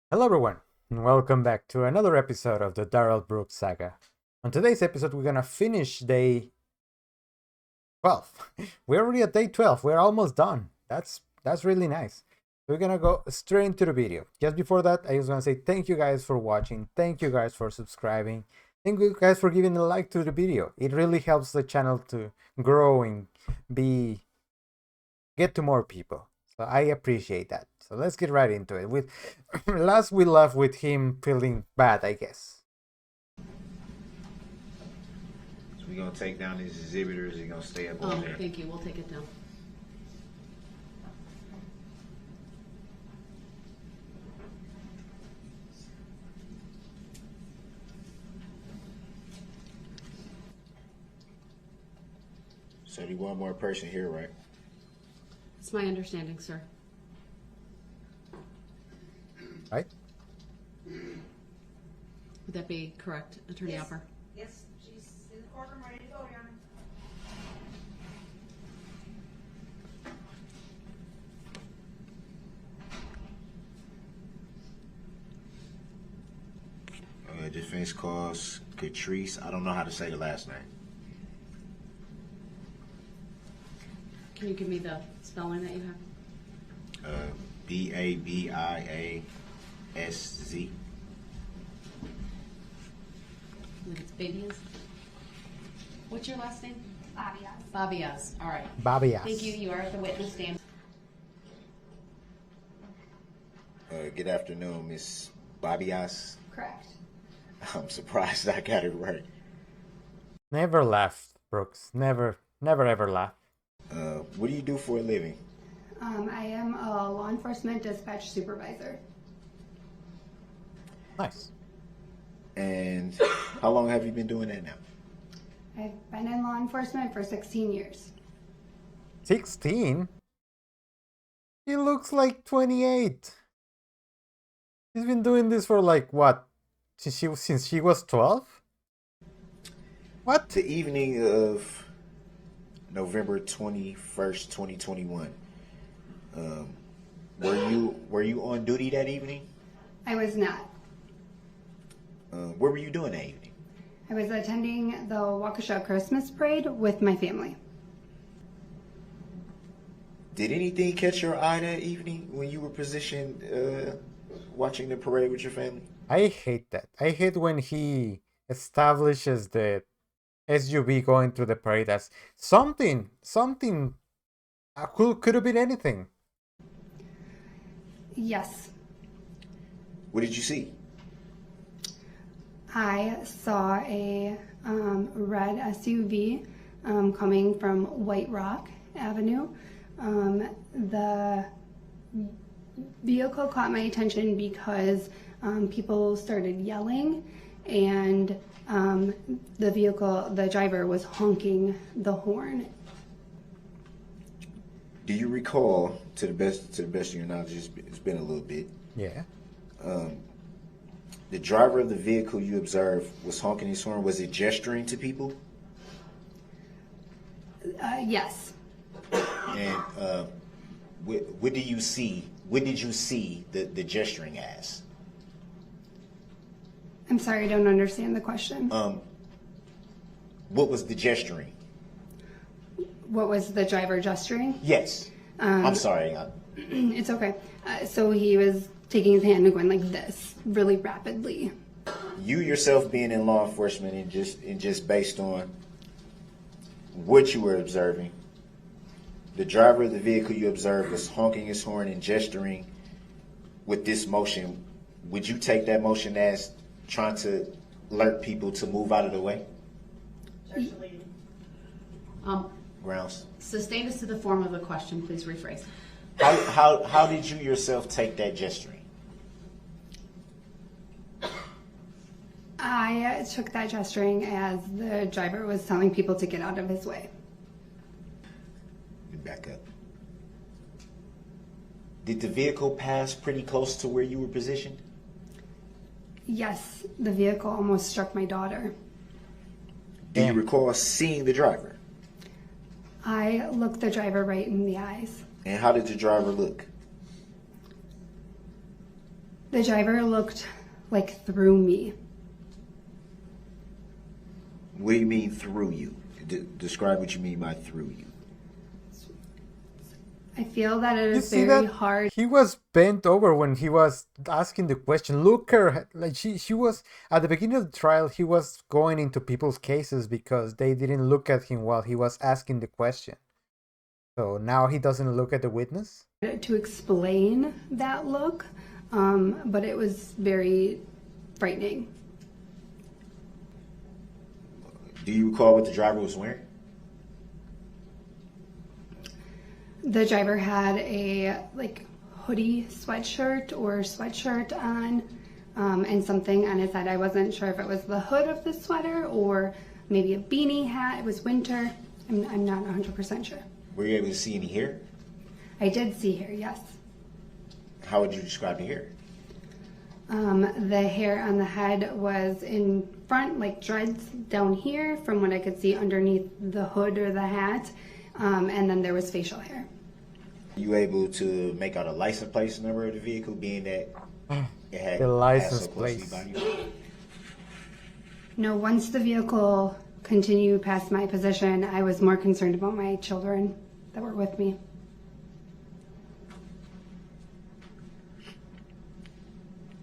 Hello everyone, and welcome back to another episode of the Darrell Brooks saga. On today's episode, we're gonna finish day 12. We're already at day 12. We're almost done. That's really nice. We're gonna go straight into the video. Just before that, I just wanna say thank you guys for watching. Thank you guys for subscribing. Thank you guys for giving a like to the video. It really helps the channel to grow and get to more people. So I appreciate that. So let's get right into it. With last we left with him feeling bad, I guess. So we're gonna take down these exhibitors. You're gonna stay up on there. Thank you. We'll take it down. So there's one more person here, right? It's my understanding, sir. Right? Would that be correct, Attorney Yes. Hopper? Yes, she's in the courtroom ready to go, Your Honor. Defense calls Catrice. I don't know how to say the last name. Can you give me the spelling that you have? Babiasz. I think it's Babias. What's your last name? Babias. Babias. All right. Babias. Thank you. You are at the witness stand. Good afternoon, Miss Babias. Correct. I'm surprised I got it right. Never laugh, Brooks. Never ever laugh. What do you do for a living? I am a law enforcement dispatch supervisor. Nice. And how long have you been doing that now? I've been in law enforcement for 16 years. 16? He looks like 28. He's been doing this for like what? Since she was 12? What? The evening of November 21st, 2021. Were you on duty that evening? I was not. What were you doing that evening? I was attending the Waukesha Christmas Parade with my family. Did anything catch your eye that evening when you were positioned watching the parade with your family? I hate that. I hate when he establishes the SUV going through the parade as something could have been anything. Yes, What did you see? I saw a red SUV coming from White Rock Avenue. The vehicle caught my attention because people started yelling, and the driver was honking the horn. Do you recall, to the best of your knowledge, it's been a little bit, Yeah. the driver of the vehicle you observed was honking his horn? Was it gesturing to people? Yes. And what do you see? What did you see the gesturing as? I'm sorry, I don't understand the question. What was the gesturing? What was the driver gesturing? Yes. I'm sorry. It's okay. So he was taking his hand and going like this, really rapidly. You yourself being in law enforcement and just based on what you were observing, the driver of the vehicle you observed was honking his horn and gesturing with this motion. Would you take that motion as trying to alert people to move out of the way? Grounds. Sustained us to the form of the question. Please rephrase. How did you yourself take that gesturing? I took that gesturing as the driver was telling people to get out of his way. Let me back up. Did the vehicle pass pretty close to where you were positioned? Yes, the vehicle almost struck my daughter. Do you recall seeing the driver? I looked the driver right in the eyes. And how did the driver look? The driver looked like through me. What do you mean through you? Describe what you mean by through you. I feel that it You is see very that? hard. He was bent over when he was asking the question. Look her, like she was at the beginning of the trial, he was going into people's cases because they didn't look at him while he was asking the question. So now he doesn't look at the witness? To explain that look, but it was very frightening. Do you recall what the driver was wearing? The driver had a hoodie sweatshirt or sweatshirt on, and something on his head. I wasn't sure if it was the hood of the sweater or maybe a beanie hat. It was winter. I'm not 100% sure. Were you able to see any hair? I did see hair, yes. How would you describe the hair? The hair on the head was in front, like dreads down here from what I could see underneath the hood or the hat, and then there was facial hair. Were you able to make out a license plate number of the vehicle, being that it had The license passed so closely plate. by you? No, once the vehicle continued past my position, I was more concerned about my children that were with me.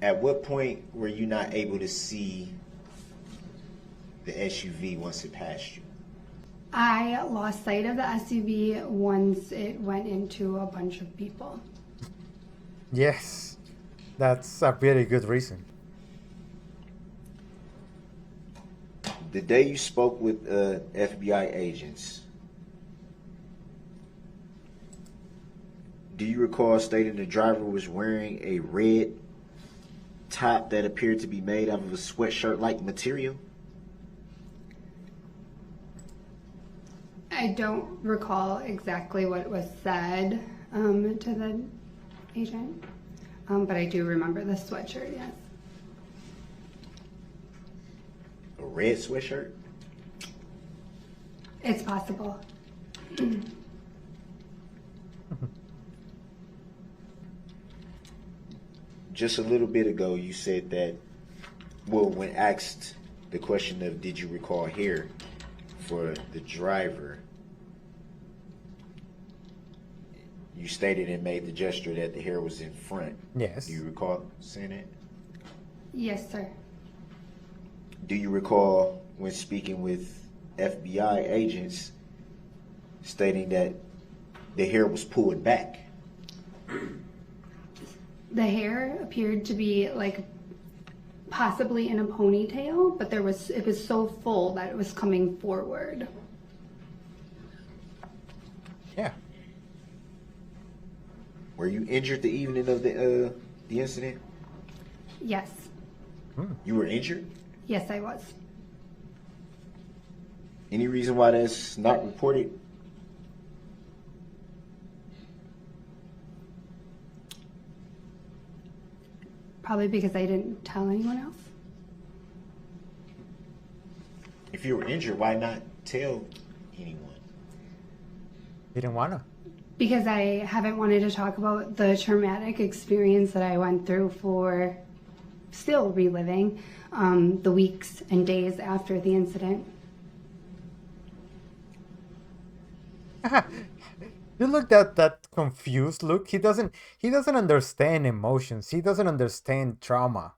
At what point were you not able to see the SUV once it passed you? I lost sight of the SUV once it went into a bunch of people. Yes. That's a very good reason. The day you spoke with FBI agents, do you recall stating the driver was wearing a red top that appeared to be made out of a sweatshirt-like material? I don't recall exactly what was said to the agent, but I do remember the sweatshirt, yes. A red sweatshirt? It's possible. Just a little bit ago, you said that, well, when asked the question of did you recall hair for the driver, you stated and made the gesture that the hair was in front. Yes. Do you recall saying that? Yes, sir. Do you recall when speaking with FBI agents stating that the hair was pulled back? The hair appeared to be possibly in a ponytail, but it was so full that it was coming forward. Yeah. Were you injured the evening of the incident? Yes. You were injured? Yes, I was. Any reason why that's not reported? Probably because I didn't tell anyone else. If you were injured, why not tell anyone? Didn't wanna. Because I haven't wanted to talk about the traumatic experience that I went through for still reliving the weeks and days after the incident. You look that confused look. He doesn't understand emotions. He doesn't understand trauma.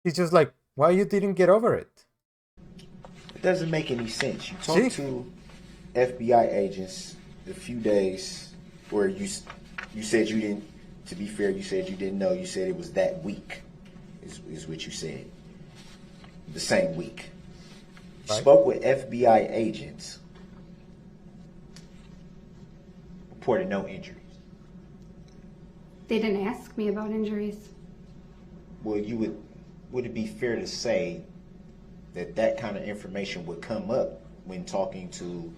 He's just like, why you didn't get over it? It doesn't make any sense. You See? talked to FBI agents a few days where you said you didn't, to be fair, you said you didn't know. You said it was that week is what you said. The same week. You Right. spoke with FBI agents, reported no injuries. They didn't ask me about injuries. Well, would it be fair to say that kind of information would come up when talking to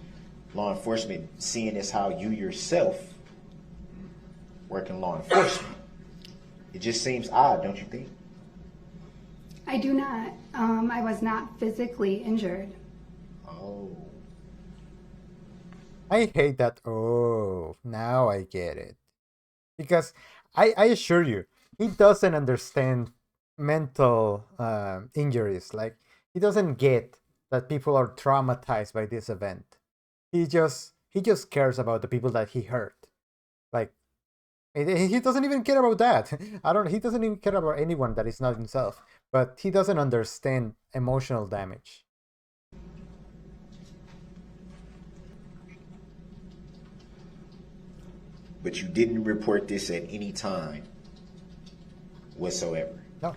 law enforcement, seeing as how you yourself work in law enforcement? It just seems odd, don't you think? I do not. I was not physically injured. Oh. I hate that. Oh, now I get it. Because I assure you, he doesn't understand mental injuries. Like he doesn't get that people are traumatized by this event. He just cares about the people that he hurt. Like he doesn't even care about that. He doesn't even care about anyone that is not himself. But he doesn't understand emotional damage. But you didn't report this at any time whatsoever. No.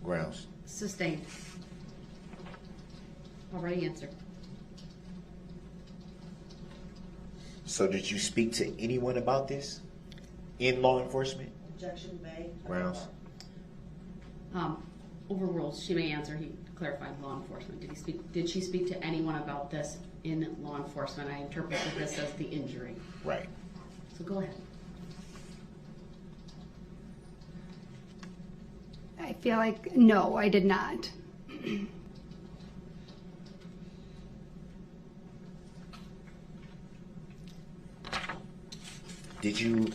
Grounds. Sustained. Already answered. So did you speak to anyone about this in law enforcement? Objection made. Grounds. Overruled. She may answer. He clarified law enforcement. Did she speak to anyone about this in law enforcement? I interpreted this as the injury. Right. So go ahead. I feel like, no, I did not. Did you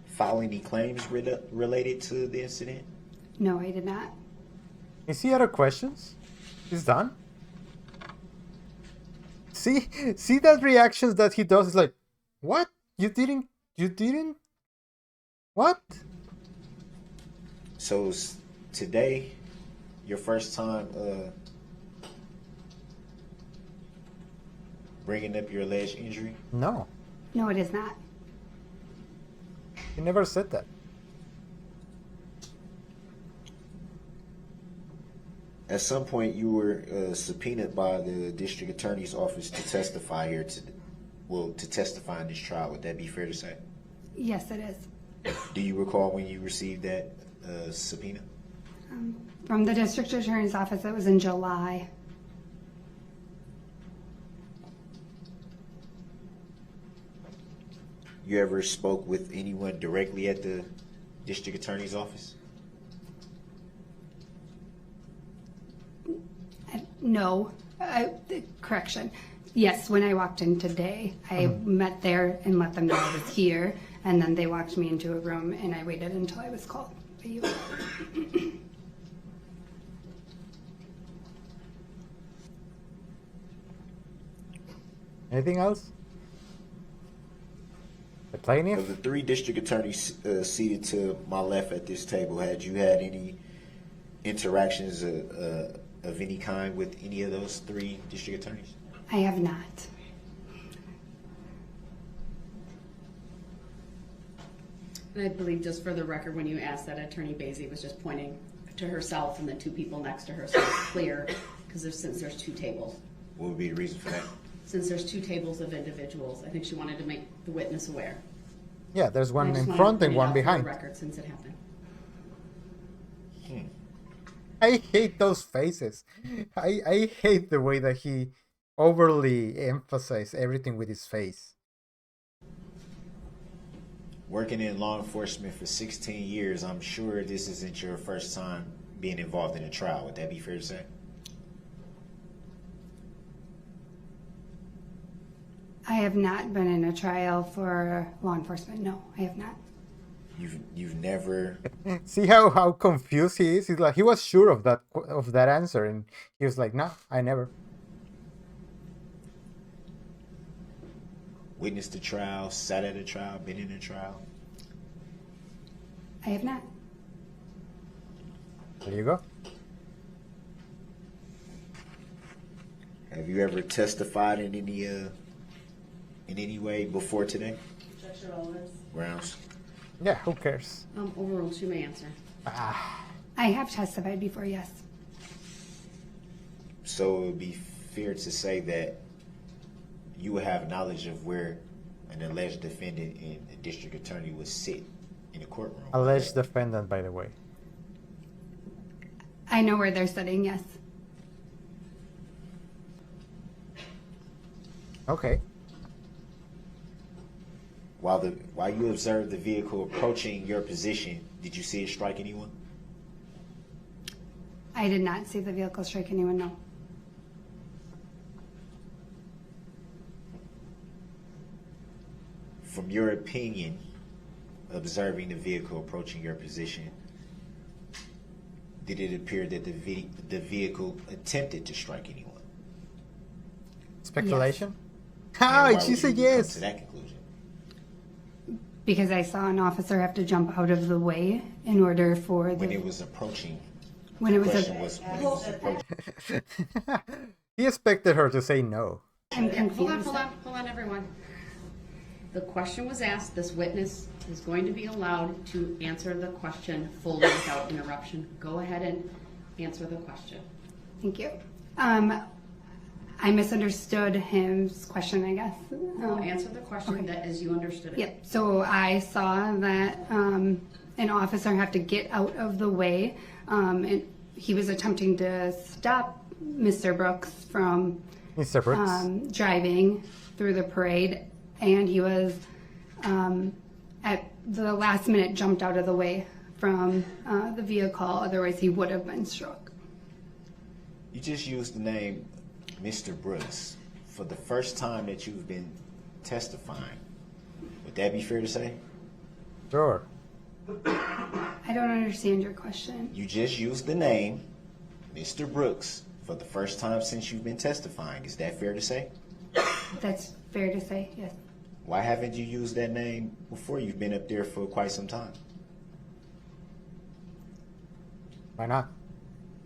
file any claims related to the incident? No, I did not. Is he out of questions? He's done. See that reactions that he does is like, what? You didn't? What? So today, your first time bringing up your alleged injury? No, No, it is not. he never said that. At some point, you were subpoenaed by the district attorney's office to testify here to testify in this trial. Would that be fair to say? Yes, it is. Do you recall when you received that subpoena? From the district attorney's office, it was in July. You ever spoke with anyone directly at the district attorney's office? No, correction. Yes, when I walked in today, I met there and let them know I was here, and then they walked me into a room, and I waited until I was called by you. Anything else? The plaintiff? Of the three district attorneys seated to my left at this table, had you had any interactions of any kind with any of those three district attorneys? I have not. And I believe, just for the record, when you asked that, Attorney Basie was just pointing to herself and the two people next to her, so it's clear, because since there's two tables. What would be the reason for that? Since there's two tables of individuals, I think she wanted to make the witness aware. Yeah, there's I one just in wanted front to and point it one out for the behind. record, since it happened. I hate those faces. I hate the way that he overly emphasizes everything with his face. Working in law enforcement for 16 years, I'm sure this isn't your first time being involved in a trial. Would that be fair to say? I have not been in a trial for law enforcement. No, I have not. You've never. See how confused he is? He's like, he was sure of that answer, and he was like, no, I never. Witnessed a trial, sat at a trial, been in a trial? I have not. There you go. Have you ever testified in any way before today? Objection always. Grounds. Yeah, who cares? Overruled, she may answer. I have testified before, yes. So it would be fair to say that you would have knowledge of where an alleged defendant and the district attorney would sit in a courtroom. Alleged defendant, by the way. I know where they're sitting, yes. Okay. While you observed the vehicle approaching your position, did you see it strike anyone? I did not see the vehicle strike anyone, no. From your opinion, observing the vehicle approaching your position, did it appear that the vehicle attempted to strike anyone? Speculation? And How? why She would said you come yes. to that conclusion? Because I saw an officer have to jump out of the way in order for When the it was approaching, when it was question a. was when it was approaching. He expected her to say no. I'm Hold on, confused. hold on, everyone. The question was asked, this witness is going to be allowed to answer the question fully without interruption. Go ahead and answer the question. Thank you. I misunderstood his question, I guess. Answer the question that as you understood it. Yep. So I saw that an officer had to get out of the way, and he was attempting to stop Mr. Brooks from Mr. Brooks. driving through the parade, and he was at the last minute jumped out of the way from the vehicle. Otherwise, he would have been struck. You just used the name Mr. Brooks for the first time that you've been testifying. Would that be fair to say? Sure. I don't understand your question. You just used the name Mr. Brooks for the first time since you've been testifying. Is that fair to say? That's fair to say, yes. Why haven't you used that name before? You've been up there for quite some time. Why not?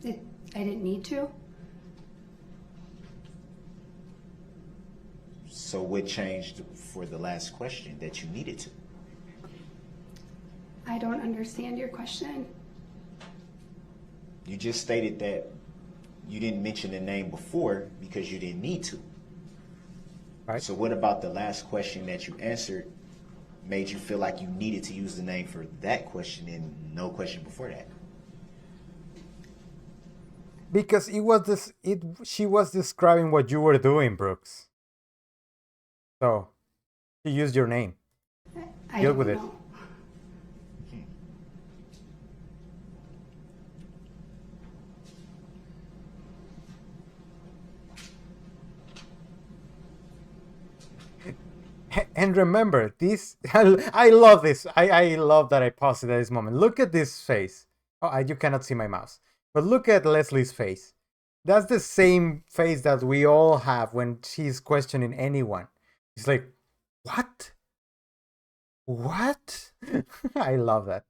I didn't need to. So what changed for the last question that you needed to? I don't understand your question. You just stated that you didn't mention the name before because you didn't need to. Right. So what about the last question that you answered made you feel like you needed to use the name for that question and no question before that? Because it was this. She was describing what you were doing, Brooks. So, she used your name. I Deal don't with it. know. And remember, this. I love this. I love that I paused it at this moment. Look at this face. Oh, you cannot see my mouse. But look at Leslie's face. That's the same face that we all have when she's questioning anyone. It's like, what? What? I love that.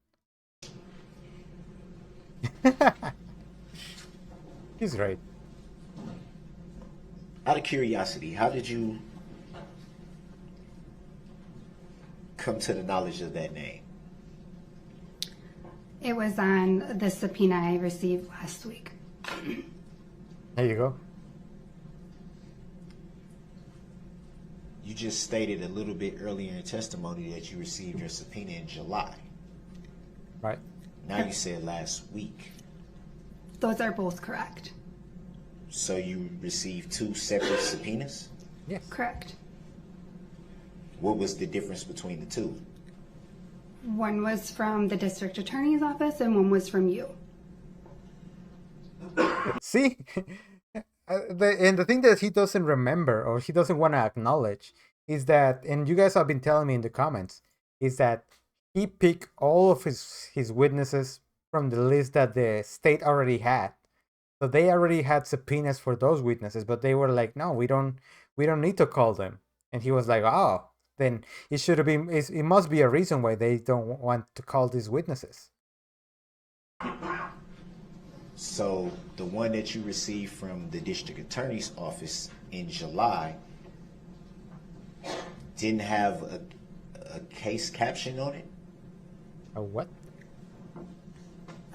He's right. Out of curiosity, how did you come to the knowledge of that name? It was on the subpoena I received last week. There you go. You just stated a little bit earlier in testimony that you received your subpoena in July. Right. Now you said last week. Those are both correct. So you received two separate subpoenas? Yes. Correct. What was the difference between the two? One was from the district attorney's office and one was from you. See? And the thing that he doesn't remember or he doesn't want to acknowledge is that, and you guys have been telling me in the comments, is that he picked all of his witnesses from the list that the state already had. So they already had subpoenas for those witnesses, but they were like, no, we don't need to call them. And he was like, oh, then it should have been, it must be a reason why they don't want to call these witnesses. So the one that you received from the district attorney's office in July didn't have a case caption on it? A what?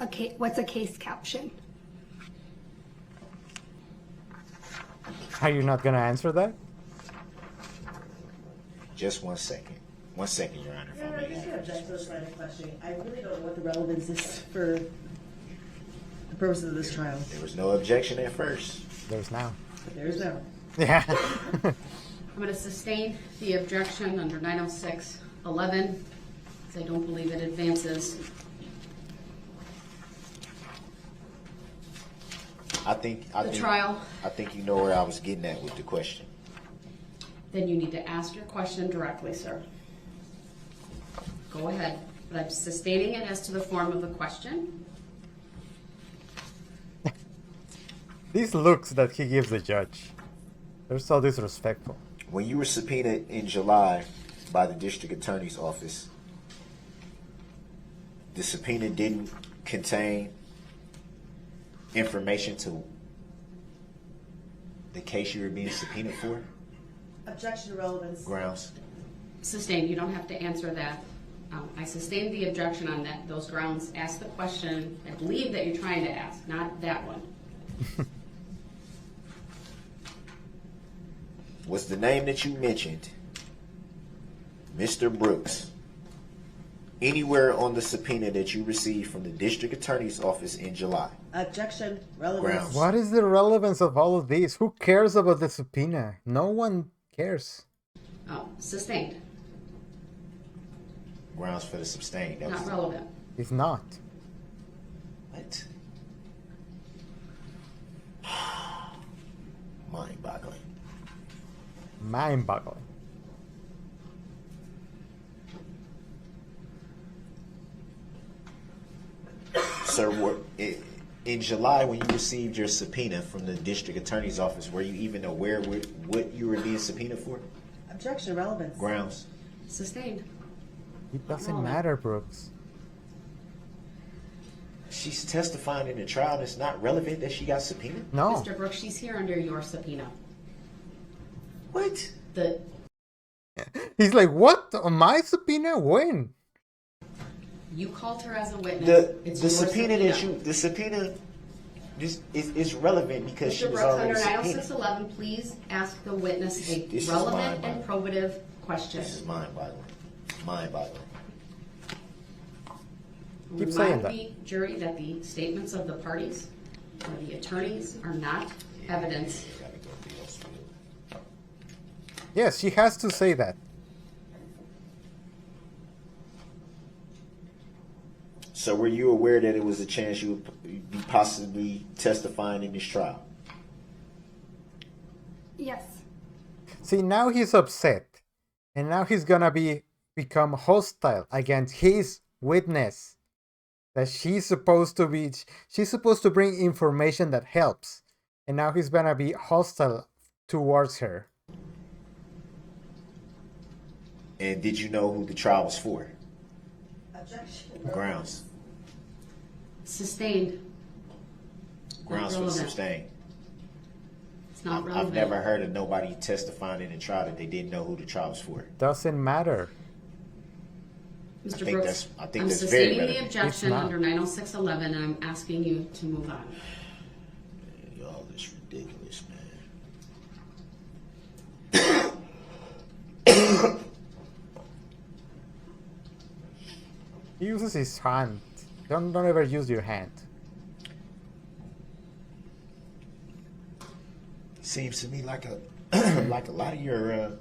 Okay, what's a case caption? Are you not going to answer that? Just 1 second. 1 second, Your Honor, if Your I Honor, may I'm just have going to object to this line of questioning. I really don't know what the relevance is for the purposes of this trial. There was no objection at first. There's now. But there is now. Yeah. I'm going to sustain the objection under 906-11, because I don't believe it advances. I think trial. I think you know where I was getting at with the question. Then you need to ask your question directly, sir. Go ahead. but I'm sustaining it as to the form of the question. These looks that he gives the judge, they're so disrespectful. When you were subpoenaed in July by the district attorney's office, the subpoena didn't contain information to the case you were being subpoenaed for? Objection to relevance. Grounds. Sustained, you don't have to answer that. I sustained the objection on that, those grounds. Ask the question, I believe that you're trying to ask, not that one. Was the name that you mentioned, Mr. Brooks, anywhere on the subpoena that you received from the district attorney's office in July? Objection, relevance. Grounds. What is the relevance of all of this? Who cares about the subpoena? No one cares. Sustained, Grounds for the sustained. That not was relevant. It's not. what? Mind-boggling. Mind-boggling. Sir, in July when you received your subpoena from the district attorney's office, were you even aware what you were being subpoenaed for? Objection, relevance. Grounds. Sustained. It doesn't Relevant. matter, Brooks. She's testifying in the trial and it's not relevant that she got subpoenaed? No. Mr. Brooks, she's here under your subpoena. What? The He's like, what? On my subpoena? When? You called her as a witness. The It's the your subpoena that you the subpoena this is relevant because she Mr. was Brooks, already under subpoenaed. 90611, please ask the witness a This is relevant mind-boggling. and probative question. This is mind-boggling. Mind-boggling. Keep saying Remind that. the jury that the statements of the parties or the attorneys are not evidence. Yes, she has to say that. So were you aware that it was a chance you would be possibly testifying in this trial? Yes. See, now he's upset. And now he's gonna become hostile against his witness. That she's supposed to bring information that helps. And now he's gonna be hostile towards her. And did you know who the trial was for? Objection. Grounds. Sustained. Grounds for the relevant. sustained. It's not relevant. I've never heard of nobody testifying in a trial that they didn't know who the trial was for. Doesn't matter. Mr. think Brooks, I think I'm that's very sustaining the relevant. objection It's not. under 90611, and I'm asking you to move on. Y'all, this ridiculous, man. He uses his hand. Don't ever use your hand. Seems to me like a like a lot of your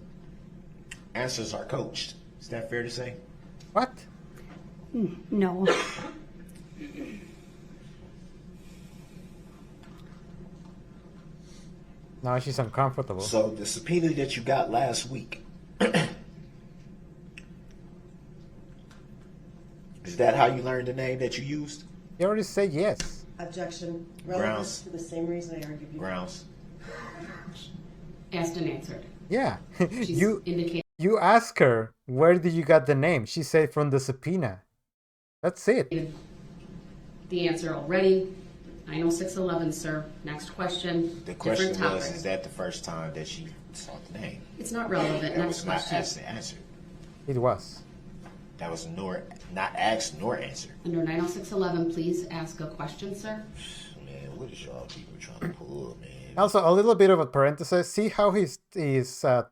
answers are coached. Is that fair to say? What? No. Now she's uncomfortable. So the subpoena that you got last week, is that how you learned the name that you used? You already said yes. Objection, Grounds. relevance for the same reason I argued before. Grounds. Asked and answered. Yeah. She's you indicated. ask her, where did you get the name? She said from the subpoena. That's it. The answer already. 90611, sir. Next question. The question Different was, topic. is that the first time that she saw the name? It's not relevant. That Next was not question. asked and answered. It was. That was not asked nor answered. Under 90611, please ask a question, sir. Man, what is y'all people trying to pull, man? Also, a little bit of a parenthesis. See how his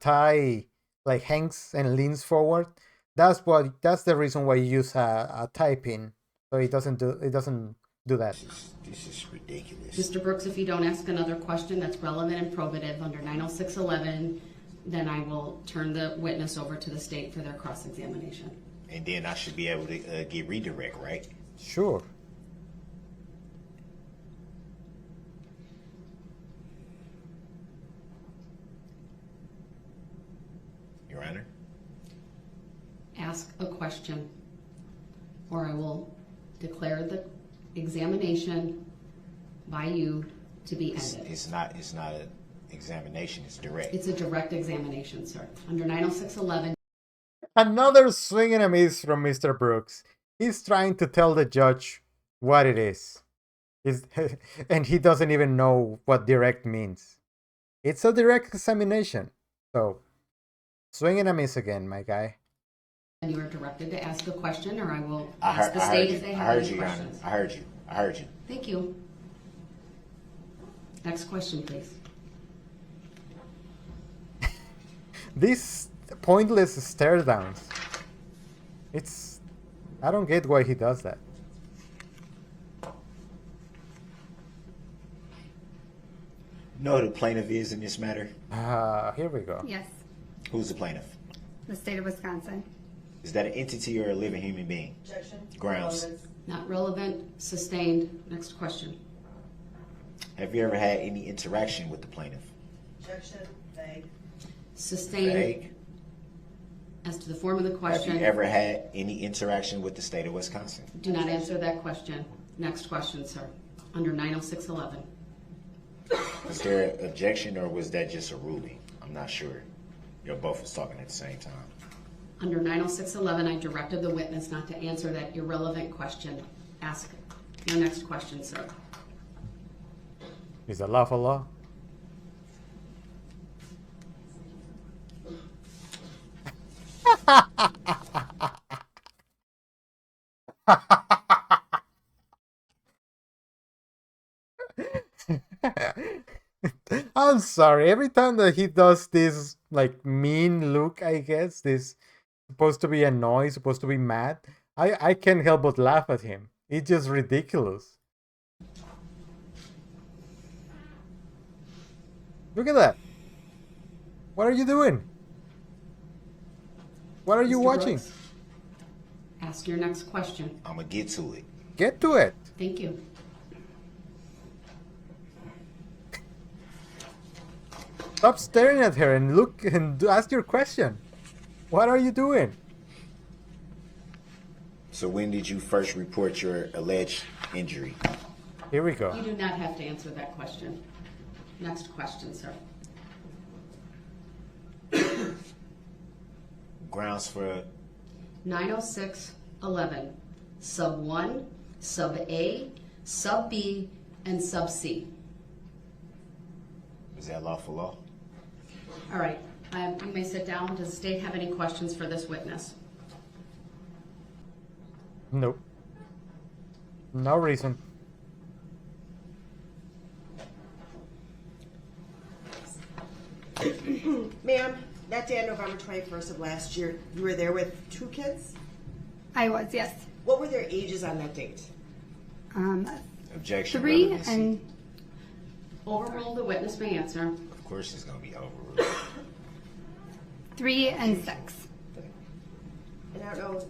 tie like hangs and leans forward? That's the reason why you use a tie pin. So it doesn't do that. This is ridiculous. Mr. Brooks, if you don't ask another question that's relevant and probative under 90611, then I will turn the witness over to the state for their cross-examination. And then I should be able to get redirect, right? Sure. Your Honor? Ask a question. or I will declare the examination by you to be ended. It's not an examination, it's direct. It's a direct examination, sir. Under 906.11, Another swing and a miss from Mr. Brooks. He's trying to tell the judge what it is. And he doesn't even know what direct means. It's a direct examination. So, swing and a miss again, my guy. and you are directed to ask a question, or I will I ask the state if they have any Your Honor. questions. I heard you. Thank you. Next question, please. These pointless stare downs. I don't get why he does that. Know who the plaintiff is in this matter? Here we go. Yes, Who's the plaintiff? the state of Wisconsin. Is that an entity or a living human being? Objection. Grounds. Relevance. Not relevant, sustained. Next question. Have you ever had any interaction with the plaintiff? Objection. Vague. Sustained Vague. as to the form of the Have question. you ever had any interaction with the state of Wisconsin? Do not answer that question. Next question, sir. Under 906.11. Was there an objection or was that just a ruling? I'm not sure. You're both was talking at the same time. Under 906.11, I directed the witness not to answer that irrelevant question. Ask your next question, sir. Is that lawful law? I'm sorry. Every time that he does this like mean look, I guess, this supposed to be annoyed, supposed to be mad, I can't help but laugh at him. It's just ridiculous. Look at that. What are you doing? What are you Mr. watching? Brooks, ask your next question. I'm gonna get to it. Get to it. Thank you. Stop staring at her and look and ask your question. What are you doing? So when did you first report your alleged injury? Here we go. You do not have to answer that question. Next question, sir. Grounds for 906.11. Sub 1, Sub A, Sub B, and Sub C. is that lawful law? All right. You may sit down. Does the state have any questions for this witness? Nope. No reason. Ma'am, that day on November 21st of last year, you were there with 2 kids? I was, yes. What were their ages on that date? Objection. 3 relevancy. and Overruled, the witness may answer. Of course it's gonna be overruled. 3 and 6. And I don't know,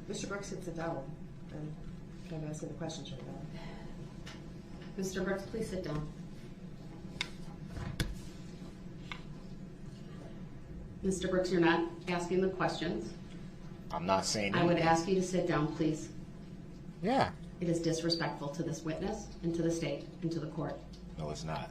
Mr. Brooks can sit down. I'm kind of asking the questions right now. Mr. Brooks, please sit down. Mr. Brooks, you're not asking the questions. I'm not saying I would anything. ask you to sit down, please. Yeah. It is disrespectful to this witness and to the state and to the court. No, it's not.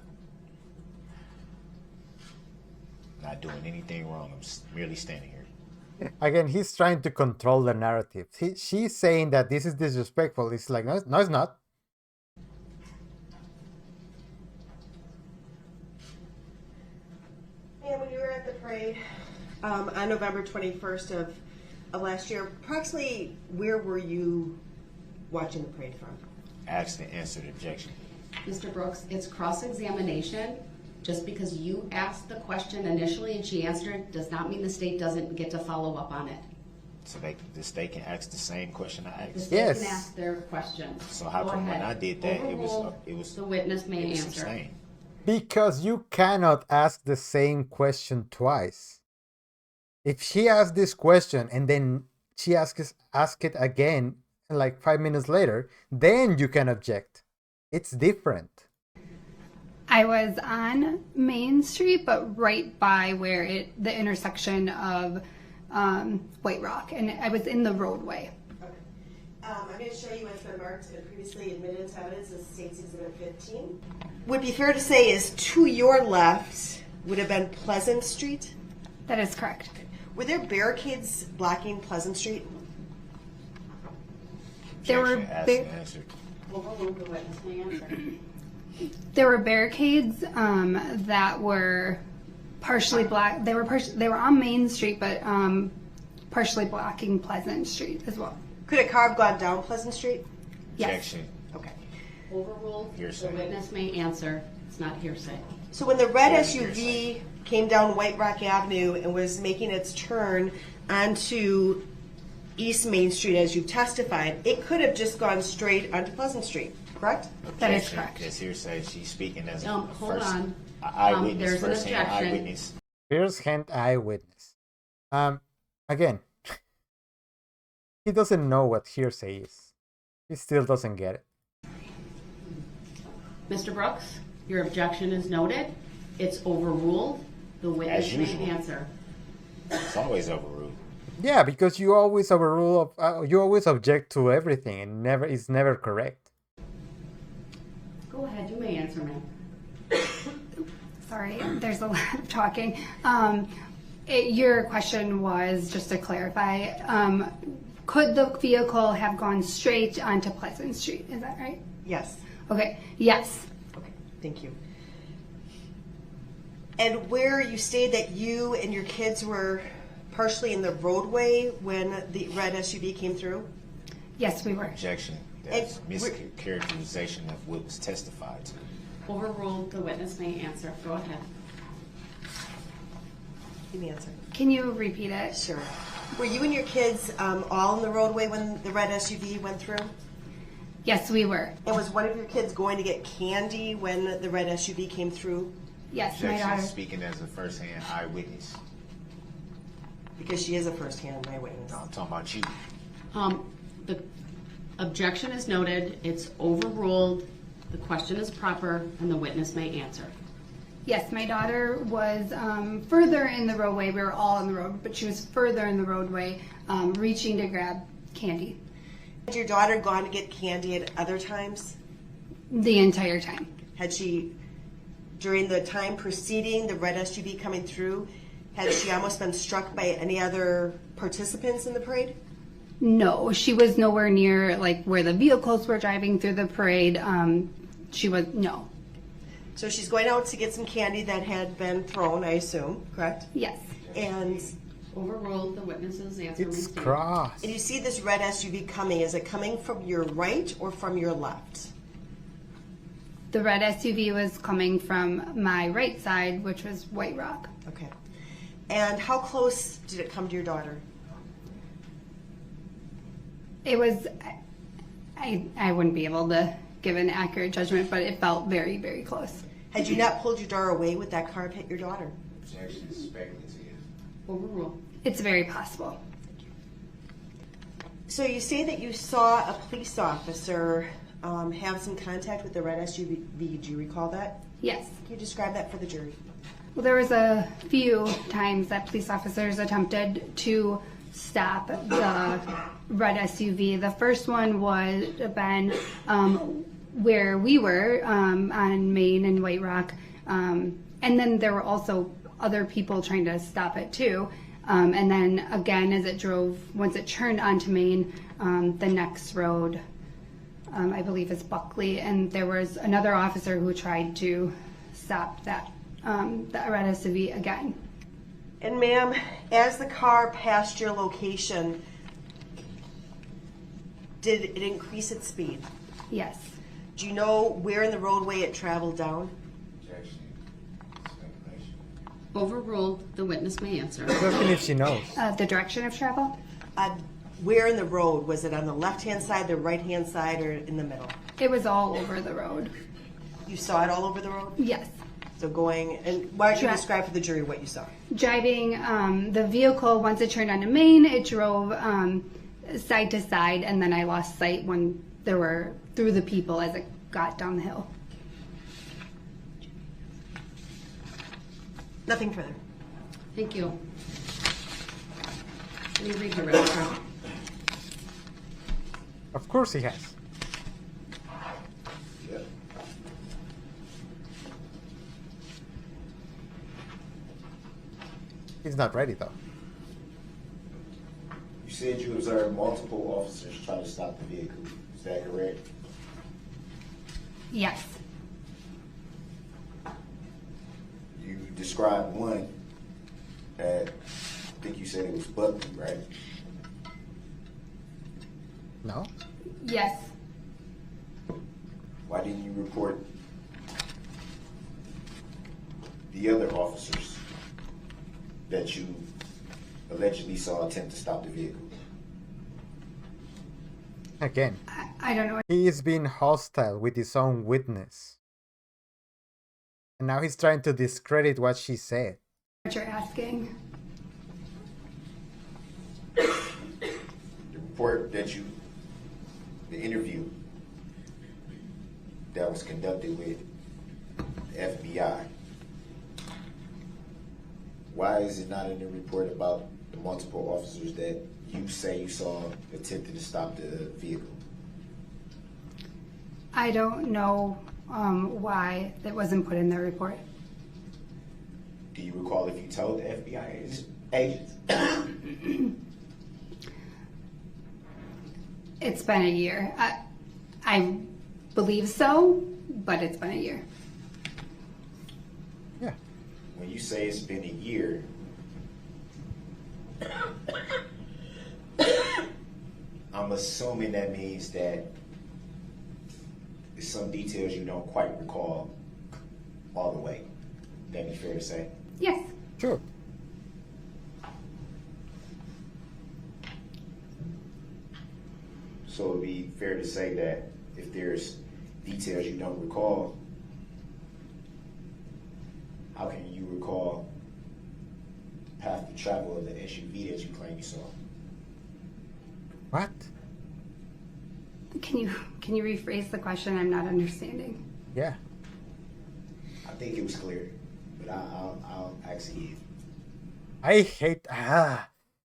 Not doing anything wrong. I'm merely standing here. Again, he's trying to control the narrative. She's saying that this is disrespectful. It's like, no, it's not. And when you were at the parade on November 21st of last year, approximately where were you watching the parade from? Asked and answered objection. Mr. Brooks, it's cross-examination. Just because you asked the question initially and she answered it does not mean the state doesn't get to follow up on it. So the state can ask the same question I The asked. state Yes. can ask their question. So how Go come when ahead. I did that, Overruled, it was the witness may it was answer. sustained? Because you cannot ask the same question twice. If she asks this question and then she ask it again like 5 minutes later, then you can object. It's different. I was on Main Street, but right by where the intersection of White Rock, and I was in the roadway. Okay. I'm going to show you what's been marked and previously admitted into evidence as State's Exhibit 15. Would be fair to say is to your left would have been Pleasant Street. That is correct. Were there barricades blocking Pleasant Street? There were Objection, asked and answered. Overruled, the witness may answer. There were barricades that were partially blocked. They were on Main Street, but partially blocking Pleasant Street as well. Could a car have gone down Pleasant Street? Yes. Objection. Okay. Overruled, the Hearsay. witness may answer. It's not hearsay. So when the red Yeah, SUV came down White Rock Avenue and was making its turn onto East Main Street, as you testified, it could have just gone straight onto Pleasant Street, correct? That is Objection. correct. Yes, hearsay. She's speaking as a Hold first on. eyewitness, There's an first-hand objection. eyewitness. First-hand eyewitness. Again, he doesn't know what hearsay is. He still doesn't get it. Mr. Brooks, your objection is noted. It's overruled. The witness As may usual. answer. It's always overruled. Yeah, because you always overrule. You always object to everything, and it's never correct. Go ahead, you may answer, ma'am. Sorry, there's a lot of talking. Your question was, just to clarify, could the vehicle have gone straight onto Pleasant Street? Is that right? Yes. Okay, yes. Okay, thank you. And where you stated that you and your kids were partially in the roadway when the red SUV came through? Yes, we were. Objection. That's mischaracterization of what was testified to. Overruled, the witness may answer. Go ahead. Give me an answer. Can you repeat it? Sure. Were you and your kids all in the roadway when the red SUV went through? Yes, we were. And was one of your kids going to get candy when the red SUV came through? Yes, my Objection. daughter. Speaking as a first-hand eyewitness. Because she is a first-hand eyewitness. No, I'm talking about you. The objection is noted. It's overruled. The question is proper, and the witness may answer. Yes, my daughter was further in the roadway. We were all in the road, but she was further in the roadway, reaching to grab candy Had your daughter gone to get candy at other times? the entire time. Had she, during the time preceding the red SUV coming through, had she almost been struck by any other participants in the parade? No, she was nowhere near like where the vehicles were driving through the parade. She was no. So she's going out to get some candy that had been thrown, I assume, correct? Yes, And Overruled, the witness's answer may It's stand. cross. you see this red SUV coming. Is it coming from your right or from your left? the red SUV was coming from my right side, which was White Rock. Okay. And how close did it come to your daughter? It was. I wouldn't be able to give an accurate judgment, but it felt very, very close. Had you not pulled your daughter away, would that car have hit your daughter? Objection. Speculative. Overruled. It's very possible. So you say that you saw a police officer have some contact with the red SUV. Do you recall that? Yes. Can you describe that for the jury? Well, there was a few times that police officers attempted to stop the red SUV. The first one would have been where we were on Main and White Rock. And then there were also other people trying to stop it too. And then again, as it drove, once it turned onto Main, the next road, I believe is Buckley. And there was another officer who tried to stop that red SUV again. And ma'am, as the car passed your location, did it increase its speed? Yes. Do you know where in the roadway it traveled down? Objection. Speculation. Overruled, the witness may answer. Just asking if she knows. The direction of travel? Where in the road? Was it on the left-hand side, the right-hand side, or in the middle? It was all over the road. You saw it all over the road? Yes. So going, and why don't you Dri- describe for the jury what you saw? Driving the vehicle, once it turned onto Main, it drove side to side, and then I lost sight when there were through the people as it got down the hill. Nothing further. Thank you. Can you read the register? Of course he has. Yep. He's not ready though. You said you observed multiple officers try to stop the vehicle. Is that correct? Yes. You described one that I think you said it was Buckley, right? No? Yes. Why didn't you report the other officers that you allegedly saw attempt to stop the vehicle? Again, I don't know he is being hostile with his own witness. And now he's trying to discredit what she said. what you're asking. The report that the interview that was conducted with the FBI. Why is it not in the report about the multiple officers that you say you saw attempting to stop the vehicle? I don't know why that wasn't put in the report. Do you recall if you told the FBI agents? It's been a year. I believe so, but it's been a year. Yeah. When you say it's been a year, I'm assuming that means that there's some details you don't quite recall all the way. Would that be fair to say? Yes. Sure. So it would be fair to say that if there's details you don't recall, how can you recall the path of travel of the SUV that you claim you saw? What? Can you rephrase the question? I'm not understanding. Yeah. I think it was clear, but I'll ask again. I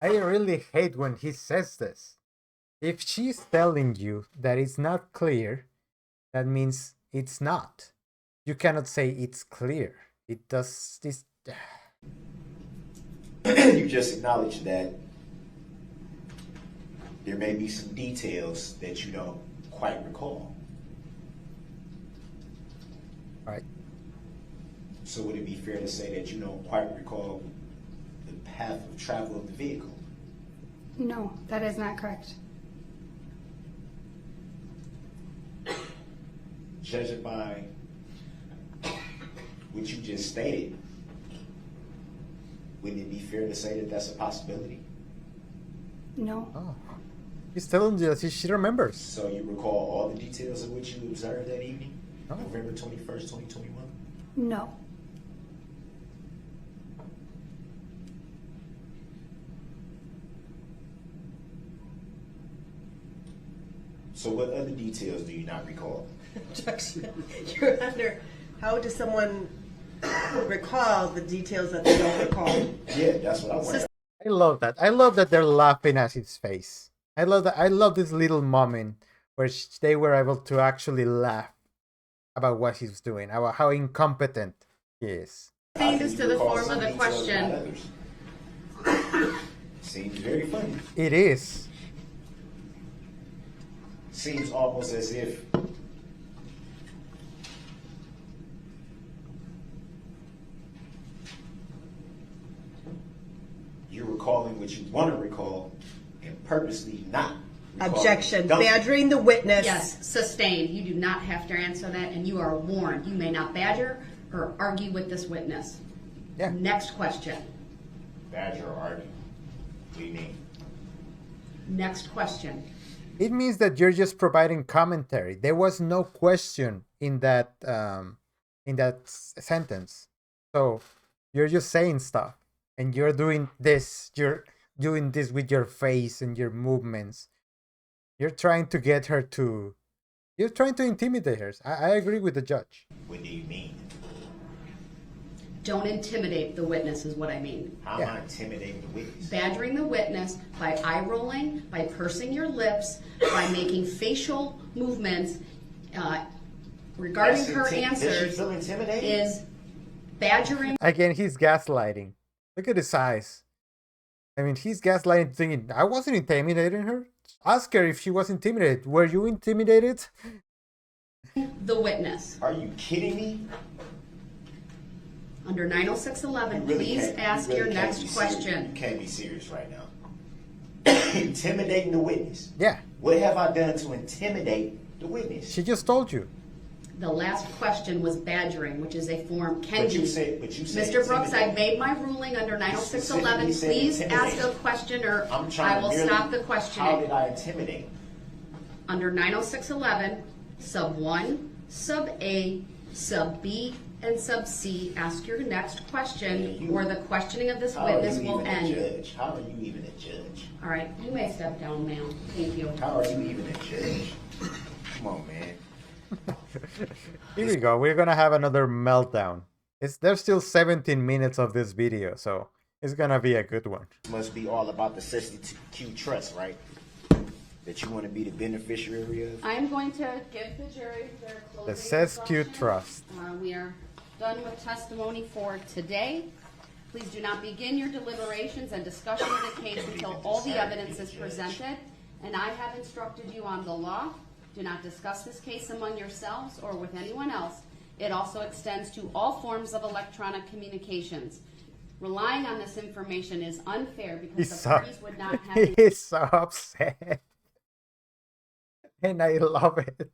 really hate when he says this. If she's telling you that it's not clear, that means it's not. You cannot say it's clear. It does this. You just acknowledged that there may be some details that you don't quite recall. Right. So would it be fair to say that you don't quite recall the path of travel of the vehicle? No, that is not correct. Judging by what you just stated, wouldn't it be fair to say that that's a possibility? No. Oh. He's telling you that she remembers. So you recall all the details of what you observed that evening? Oh. November 21st, 2021? No. So what other details do you not recall? Objection. You're under. How does someone recall the details that they don't recall? Yeah, that's what I want. I love that. I love that they're laughing at his face. I love that. I love this little moment where they were able to actually laugh about what he's doing, about how incompetent he is. Changes to the form of the question. Seems very funny. It is. Seems almost as if you're recalling what you want to recall and purposely not recalling. Objection. Don't. Badgering the witness. Yes, sustained. You do not have to answer that, and you are warned. You may not badger or argue with this witness. Yeah. Next question. Badger or argue. What do you mean? Next question. It means that you're just providing commentary. There was no question in that sentence. So you're just saying stuff, and you're doing this. You're doing this with your face and your movements. You're trying to get her to. You're trying to intimidate her. I agree with the judge. What do you mean? Don't intimidate the witness is what I mean. How am I intimidating the witness? Badgering the witness by eye rolling, by pursing your lips, by making facial movements regarding her Does she answers feel intimidated? is badgering. Again, he's gaslighting. Look at his eyes. I mean, he's gaslighting, thinking, I wasn't intimidating her. Ask her if she was intimidated. Were you intimidated? The witness. Are you kidding me? Under 90611, You really please can't- you ask really your can't next be serious. question. You can't be serious right now. Intimidating the witness. Yeah, What have I done to intimidate the witness? she just told you. The last question was badgering, which is a form can But you be. said Mr. Brooks, I intimidate. made my ruling under 90611. You said Please ask intimidate. a question or I'm trying I will to merely, stop the How questioning. did I intimidate? Under 90611, sub 1, sub A, sub B, and sub C, ask your next question or the questioning of this How are witness you will even a end. judge? How are you even a judge? All right, you may step down, ma'am. Thank you. How are you even a judge? Come on, man. Here we go. We're gonna have another meltdown. There's still 17 minutes of this video, so it's gonna be a good one. It must be all about the 62 trust, right? That you want to be the beneficiary of? I'm going to give the jury their closing The Sescu instructions. Trust. We are done with testimony for today. Please do not begin your deliberations and discussion of the case until all the evidence is presented. And I have instructed you on the law. Do not discuss this case among yourselves or with anyone else. It also extends to all forms of electronic communications. Relying on this information is unfair because He's the so, parties would not have he's so upset. And I love it.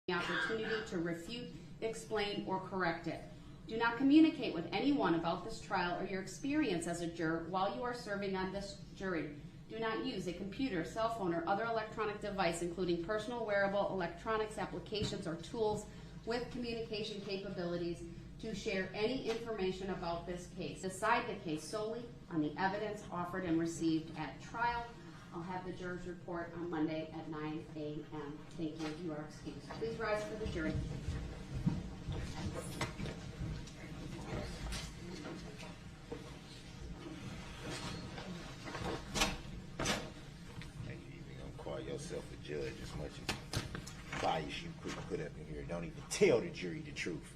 the opportunity to refute, explain, or correct it. Do not communicate with anyone about this trial or your experience as a juror while you are serving on this jury. Do not use a computer, cell phone, or other electronic device, including personal wearable electronics applications or tools with communication capabilities, to share any information about this case. Decide the case solely on the evidence offered and received at trial. I'll have the jurors report on Monday at 9 a.m. Thank you. You are excused. Please rise for the jury. Ain't you even gonna call yourself a judge as much as bias you put up in here? Don't even tell the jury the truth.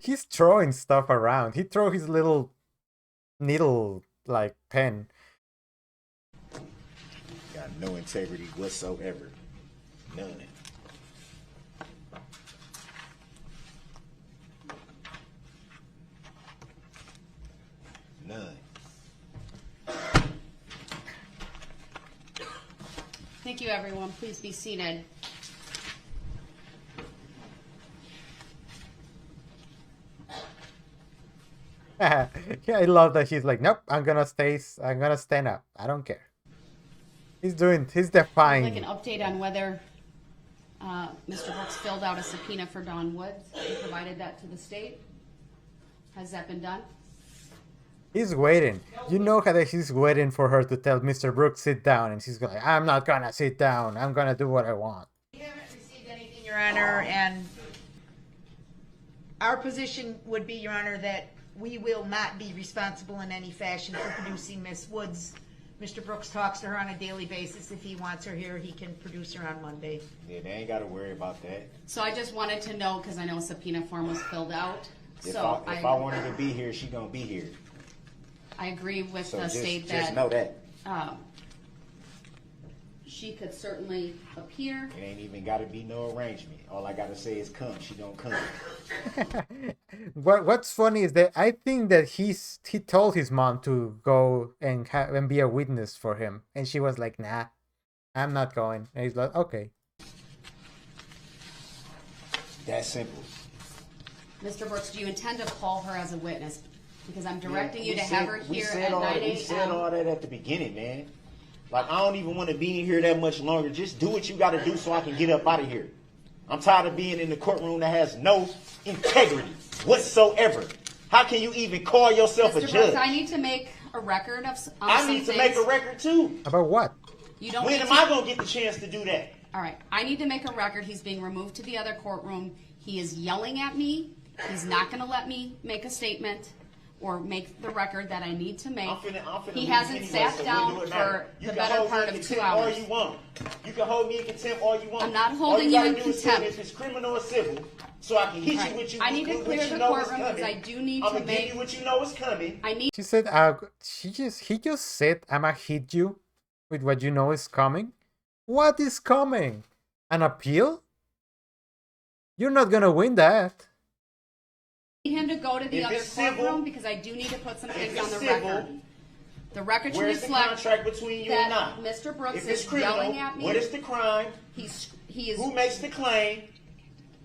He's throwing stuff around. He throw his little needle like pen. Got no integrity whatsoever. None. None. Thank you, everyone. Please be seated. Yeah, I love that he's like, nope, I'm gonna stand up. I don't care. He's Like defying. an update on whether Mr. Brooks filled out a subpoena for Don Woods and provided that to the state. Has that been done? He's waiting. You know how that he's waiting for her to tell Mr. Brooks sit down, and she's like, I'm not gonna sit down. I'm gonna do what I want. We haven't received anything, Your Honor, and our position would be, Your Honor, that we will not be responsible in any fashion for producing Miss Woods. Mr. Brooks talks to her on a daily basis. If he wants her here, he can produce her on Monday. Yeah, they ain't gotta worry about that. So I just wanted to know, because I know a subpoena form was filled out. If So I want her to be here, she gonna be here. I agree with So the just state just know that that. she could certainly appear. It ain't even gotta be no arrangement. All I gotta say is come. She gonna come. What's funny is that I think that he told his mom to go and be a witness for him, and she was like, nah, I'm not going. And he's like, okay. That simple. Mr. Brooks, do you intend to call her as a witness? Because I'm directing you We to said- have her we here said at all 9 that- We said all a.m. that at the beginning, man. Like, I don't even want to be in here that much longer. Just do what you got to do so I can get up out of here. I'm tired of being in the courtroom that has no integrity whatsoever. How can you even call yourself a Mr. judge? Brooks, I need to make a record of some I need to make a record too. About what? You don't When need am to- I going to get the chance to do that? All right, I need to make a record. He's being removed to the other courtroom. He is yelling at me. He's not going to let me make a statement or make the record that I need to make. He hasn't sat down for the better part of 2 hours. All you want. You can hold me in contempt all you want. I'm not holding you in contempt. If it's criminal or civil, so I can hit you with you. I need to clear the courtroom because I do need to make. I'm gonna give you what you know is coming. I need. She said, he just said, I'ma hit you with what you know is coming. What is coming? An appeal? You're not gonna win that. Him to go to the If other it's courtroom civil, because I do need to put some if things it's on the civil, record. The record should Where's the reflect contract between you and that I? Mr. Brooks If it's is criminal, yelling at me. what is the crime? He is. Who makes the claim?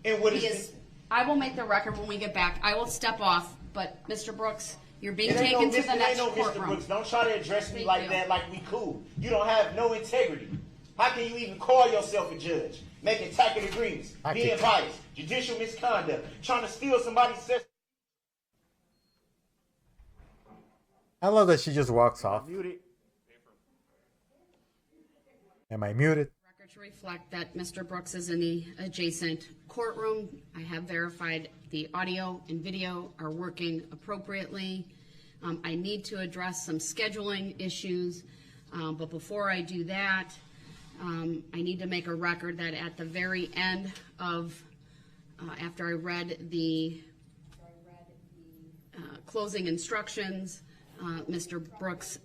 And what He is is. I will make the record when we get back. I will step off, but Mr. Brooks, you're being It ain't taken no to the Mr. next Ain't no Mr. courtroom. Brooks. Don't try to address me Thank like you. that, like we cool. You don't have no integrity. How can you even call yourself a judge? Making tacit agreements, being biased, judicial misconduct, trying to steal somebody's system. I love that she just walks off. Muted. Am I muted? Record to reflect that Mr. Brooks is in the adjacent courtroom. I have verified the audio and video are working appropriately. I need to address some scheduling issues, but before I do that, I need to make a record that at the very end of, after I read the closing instructions, Mr. Brooks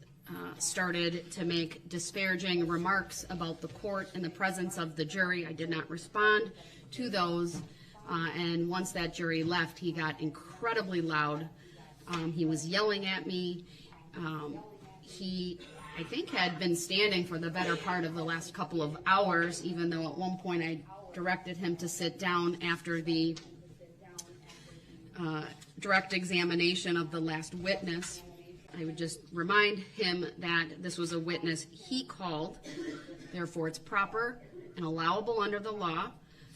started to make disparaging remarks about the court in the presence of the jury. I did not respond to those, and once that jury left, he got incredibly loud. He was yelling at me. He, I think, had been standing for the better part of the last couple of hours, even though at one point I directed him to sit down after the direct examination of the last witness. I would just remind him that this was a witness he called, therefore it's proper and allowable under the law,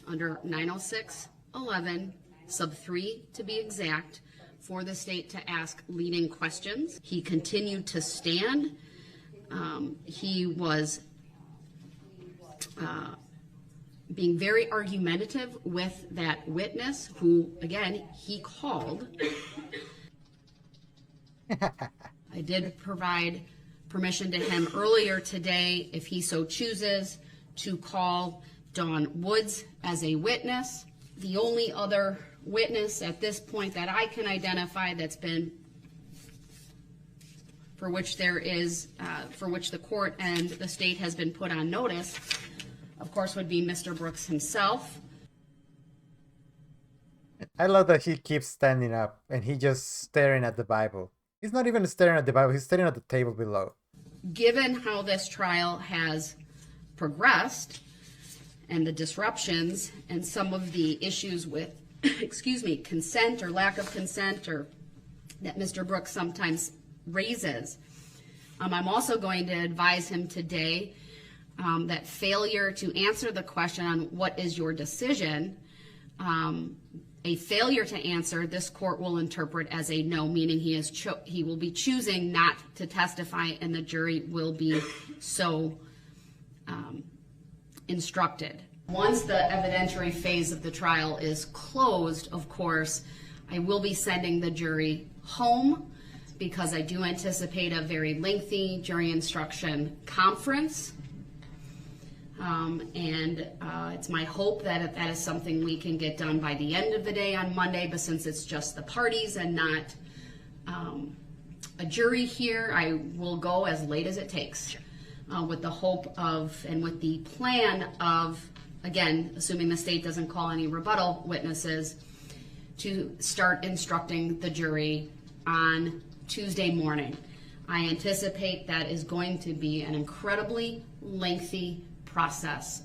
under 906.11, sub 3 to be exact, for the state to ask leading questions. He continued to stand. He was being very argumentative with that witness who, again, he called. I did provide permission to him earlier today, if he so chooses, to call Dawn Woods as a witness. The only other witness at this point that I can identify that's been, for which there is, for which the court and the state has been put on notice, of course, would be Mr. Brooks himself. I love that he keeps standing up and he just staring at the Bible. He's not even staring at the Bible, he's staring at the table below. Given how this trial has progressed and the disruptions and some of the issues with, excuse me, consent or lack of consent, or that Mr. Brooks sometimes raises, I'm also going to advise him today that failure to answer the question on what is your decision, a failure to answer, this court will interpret as a no, meaning he will be choosing not to testify, and the jury will be so instructed. Once the evidentiary phase of the trial is closed, of course, I will be sending the jury home because I do anticipate a very lengthy jury instruction conference. It's my hope that that is something we can get done by the end of the day on Monday, but since it's just the parties and not a jury here, I will go as late as it takes with the hope of and with the plan of, again, assuming the state doesn't call any rebuttal witnesses, to start instructing the jury on Tuesday morning. I anticipate that is going to be an incredibly lengthy process.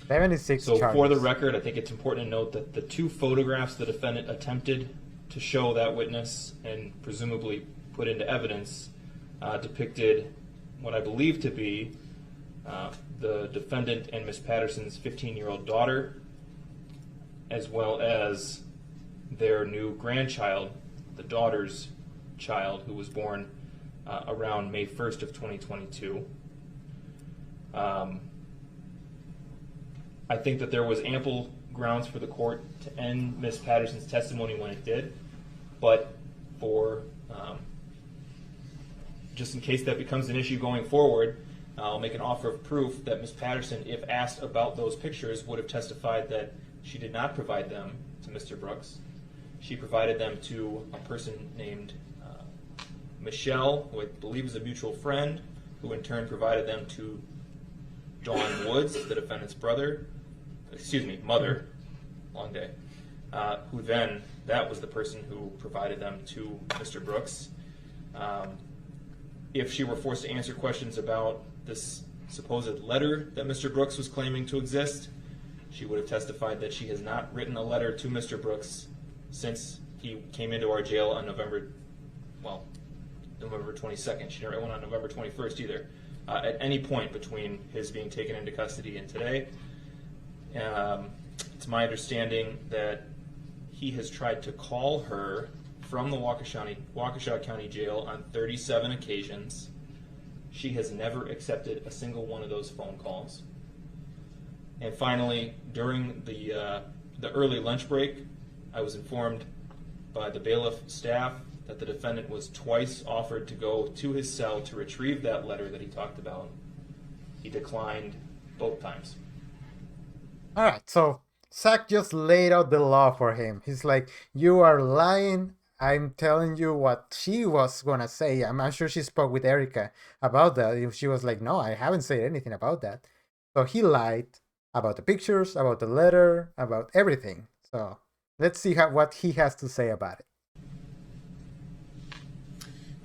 76 So charges. for the record, I think it's important to note that the two photographs the defendant attempted to show that witness and presumably put into evidence depicted what I believe to be the defendant and Miss Patterson's 15-year-old daughter, as well as their new grandchild, the daughter's child, who was born around May 1st of 2022. I think that there was ample grounds for the court to end Ms. Patterson's testimony when it did, but for just in case that becomes an issue going forward, I'll make an offer of proof that Ms. Patterson, if asked about those pictures, would have testified that she did not provide them to Mr. Brooks. She provided them to a person named Michelle, who I believe is a mutual friend, who in turn provided them to Dawn Woods, the defendant's mother, long day, who then, that was the person who provided them to Mr. Brooks. If she were forced to answer questions about this supposed letter that Mr. Brooks was claiming to exist, she would have testified that she has not written a letter to Mr. Brooks since he came into our jail on November 22nd. She didn't write one on November 21st either. At any point between his being taken into custody and today. It's my understanding that he has tried to call her from the Waukesha County Jail on 37 occasions. She has never accepted a single one of those phone calls. And finally, during the early lunch break, I was informed by the bailiff staff that the defendant was twice offered to go to his cell to retrieve that letter that he talked about. He declined both times. All right, so Zach just laid out the law for him. He's like, you are lying. I'm telling you what she was going to say. I'm sure she spoke with Erica about that. She was like, no, I haven't said anything about that. So he lied about the pictures, about the letter, about everything. So let's see what he has to say about it.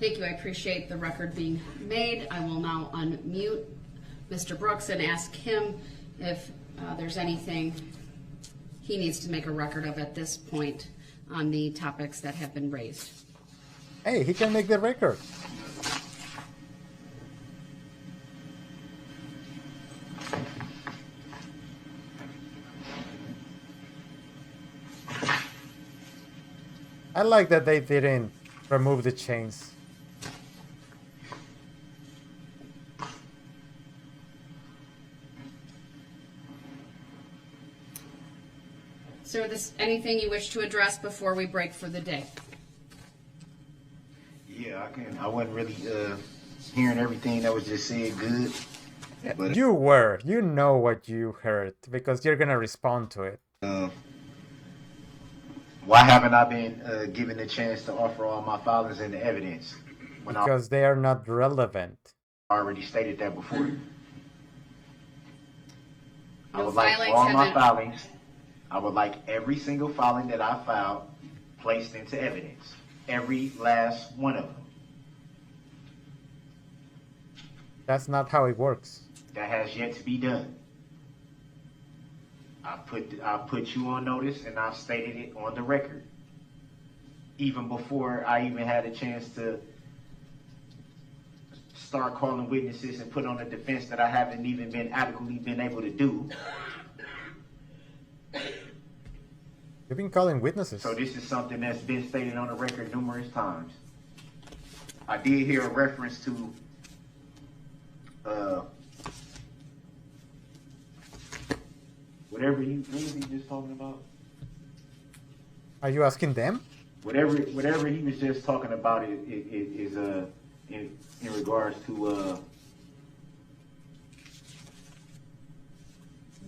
Thank you. I appreciate the record being made. I will now unmute Mr. Brooks and ask him if there's anything he needs to make a record of at this point on the topics that have been raised. Hey, he can make the record. I like that they didn't remove the chains. So anything you wish to address before we break for the day? Yeah, I wasn't really hearing everything that was just said good. But You know what you heard because you're gonna respond to it. why haven't I been given the chance to offer all my filings and the evidence? When Because they are not relevant. I already stated that before. I No would like filings all have my been- filings. I would like every single filing that I filed placed into evidence. Every last one of them. That's not how it works. That has yet to be done. I put you on notice and I've stated it on the record. Even before I even had a chance to start calling witnesses and put on a defense that I haven't even been adequately been able to do. You've been calling witnesses. So this is something that's been stated on the record numerous times. I did hear a reference to what was he just talking about? Are you asking them? Whatever he was just talking about is in regards to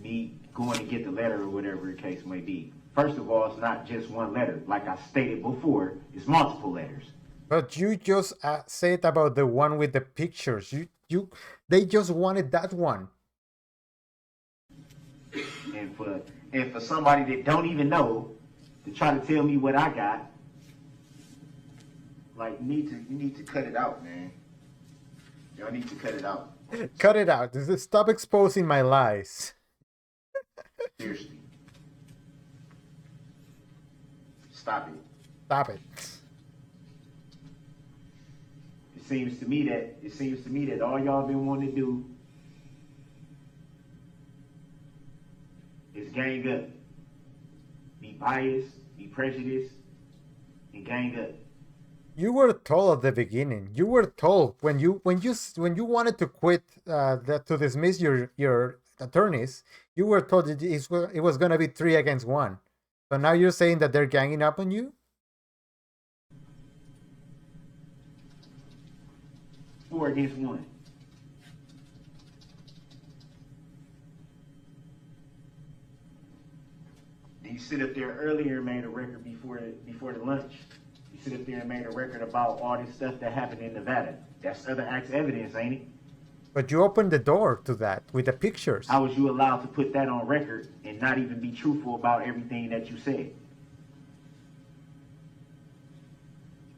me going to get the letter or whatever the case may be. First of all, it's not just one letter. Like I stated before, it's multiple letters. But you just said about the one with the pictures. They just wanted that one. And for somebody that don't even know to try to tell me what I got, like you need to cut it out, man. Y'all need to cut it out. Cut it out. Stop exposing my lies. Seriously. Stop it. Stop it. It seems to me that all y'all been wanting to do is gang up. Be biased, be prejudiced, and gang up. You were told at the beginning. You were told when you wanted to quit to dismiss your attorneys, you were told it was going to be 3 against 1. So now you're saying that they're ganging up on you? 4 against 1. Then you sit up there earlier and made a record before the lunch. You sit up there and made a record about all this stuff that happened in Nevada. That's other acts of evidence, ain't it? But you opened the door to that with the pictures. How was you allowed to put that on record and not even be truthful about everything that you said?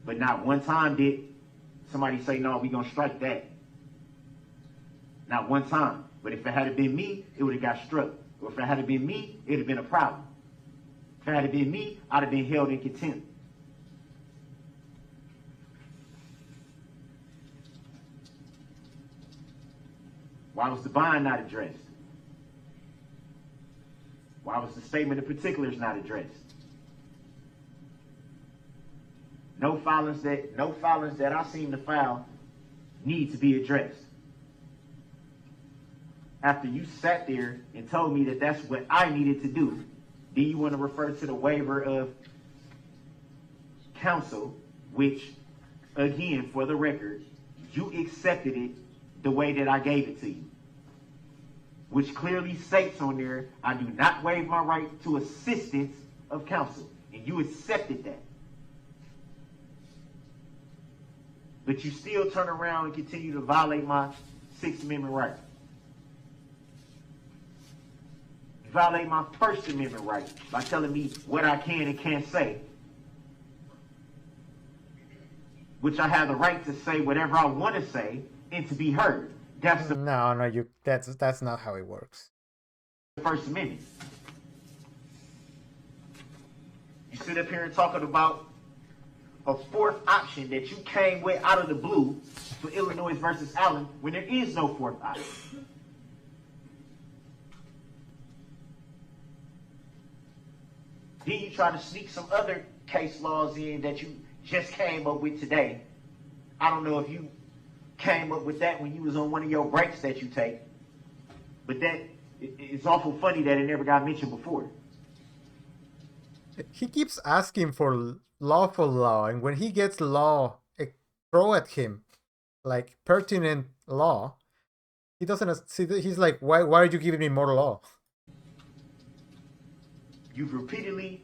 But not one time did somebody say, no, we gonna strike that. Not one time. But if it had been me, it would have got struck. Or if it had been me, it would have been a problem. If it had been me, I'd have been held in contempt. Why was the bond not addressed? Why was the statement of particulars not addressed? No filings that I seem to file need to be addressed. After you sat there and told me that that's what I needed to do, then you want to refer to the waiver of counsel, which, again, for the record, you accepted it the way that I gave it to you, which clearly states on there, I do not waive my right to assistance of counsel, and you accepted that. But you still turn around and continue to violate my Sixth Amendment right. You violate my First Amendment right by telling me what I can and can't say, which I have the right to say whatever I want to say and to be heard. That's the No, that's not how it works. First Amendment. You sit up here and talking about a fourth option that you came with out of the blue for Illinois versus Allen when there is no fourth option. Then you try to sneak some other case laws in that you just came up with today. I don't know if you came up with that when you was on one of your breaks that you take, but it's awful funny that it never got mentioned before. He keeps asking for lawful law, and when he gets law throw at him, like pertinent law, he doesn't see that. He's like, why are you giving me more law? You've repeatedly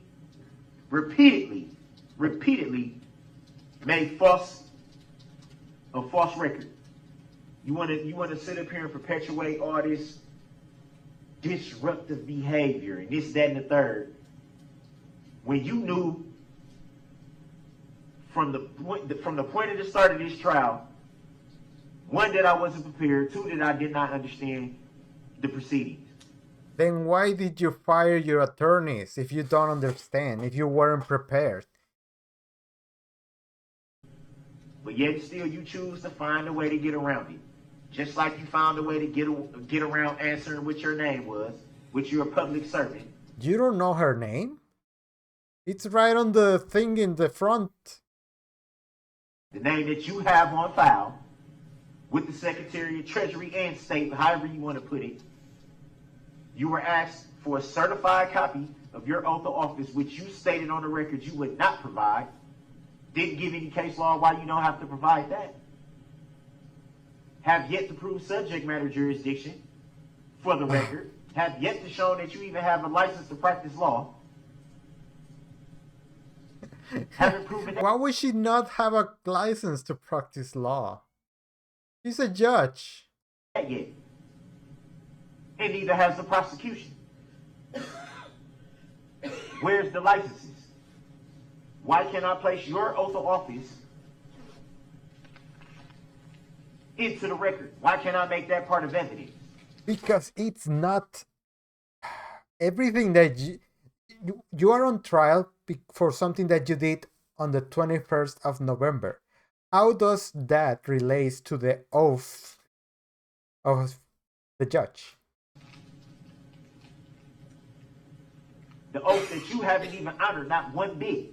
made a false record. You want to sit up here and perpetuate all this disruptive behavior and this, that, and the third, when you knew from the point of the start of this trial, one, that I wasn't prepared, two, that I did not understand the proceedings. Then why did you fire your attorneys if you don't understand, if you weren't prepared? But yet still you choose to find a way to get around it. Just like you found a way to get around answering what your name was, which you're a public servant. You don't know her name? It's right on the thing in the front. The name that you have on file with the Secretary of Treasury and State, however you want to put it. You were asked for a certified copy of your oath of office, which you stated on the record you would not provide. Didn't give any case law why you don't have to provide that. Have yet to prove subject matter jurisdiction for the record. Have yet to show that you even have a license to practice law. Haven't proven that. Why would she not have a license to practice law? She's a judge. Yet. And neither has the prosecution. Where's the licenses? Why can't I place your oath of office into the record? Why can't I make that part of evidence? Because it's not everything that you are on trial for something that you did on the 21st of November. How does that relate to the oath of the judge? The oath that you haven't even honored, not one bit.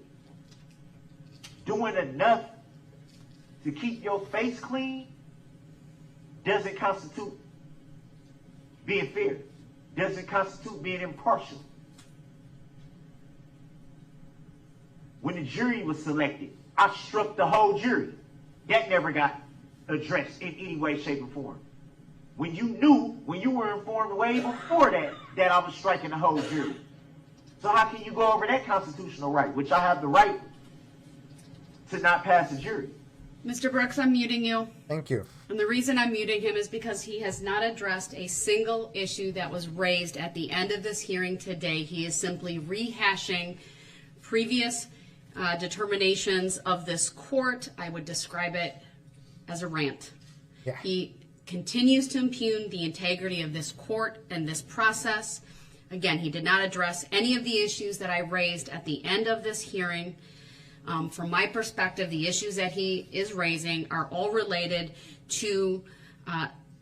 Doing enough to keep your face clean doesn't constitute being fair. doesn't constitute being impartial. When the jury was selected, I struck the whole jury. That never got addressed in any way, shape, or form. When you were informed way before that I was striking the whole jury. So how can you go over that constitutional right, which I have the right to not pass a jury? Mr. Brooks, I'm muting you. Thank you. And the reason I'm muting him is because he has not addressed a single issue that was raised at the end of this hearing today. He is simply rehashing previous determinations of this court. I would describe it as a rant. Yeah. He continues to impugn the integrity of this court and this process. Again, he did not address any of the issues that I raised at the end of this hearing. From my perspective, the issues that he is raising are all related to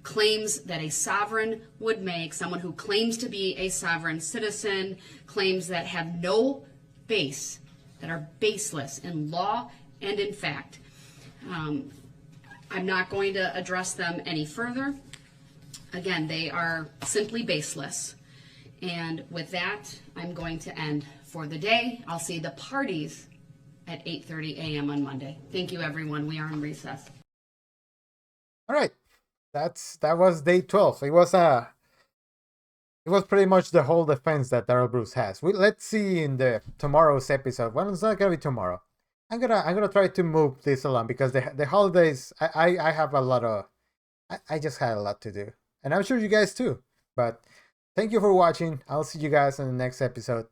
claims that a sovereign would make, someone who claims to be a sovereign citizen, claims that have no base, that are baseless in law and in fact. I'm not going to address them any further. Again, they are simply baseless. And with that, I'm going to end for the day. I'll see the parties at 8:30 a.m. on Monday. Thank you, everyone. We are in recess. All right, that was day 12. It was pretty much the whole defense that Darrell Brooks has. Let's see in the tomorrow's episode. Well, it's not gonna be tomorrow. I'm gonna try to move this along because the holidays. I have a lot of. I just had a lot to do, and I'm sure you guys too. But thank you for watching. I'll see you guys in the next episode.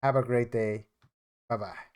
Have a great day. Bye bye.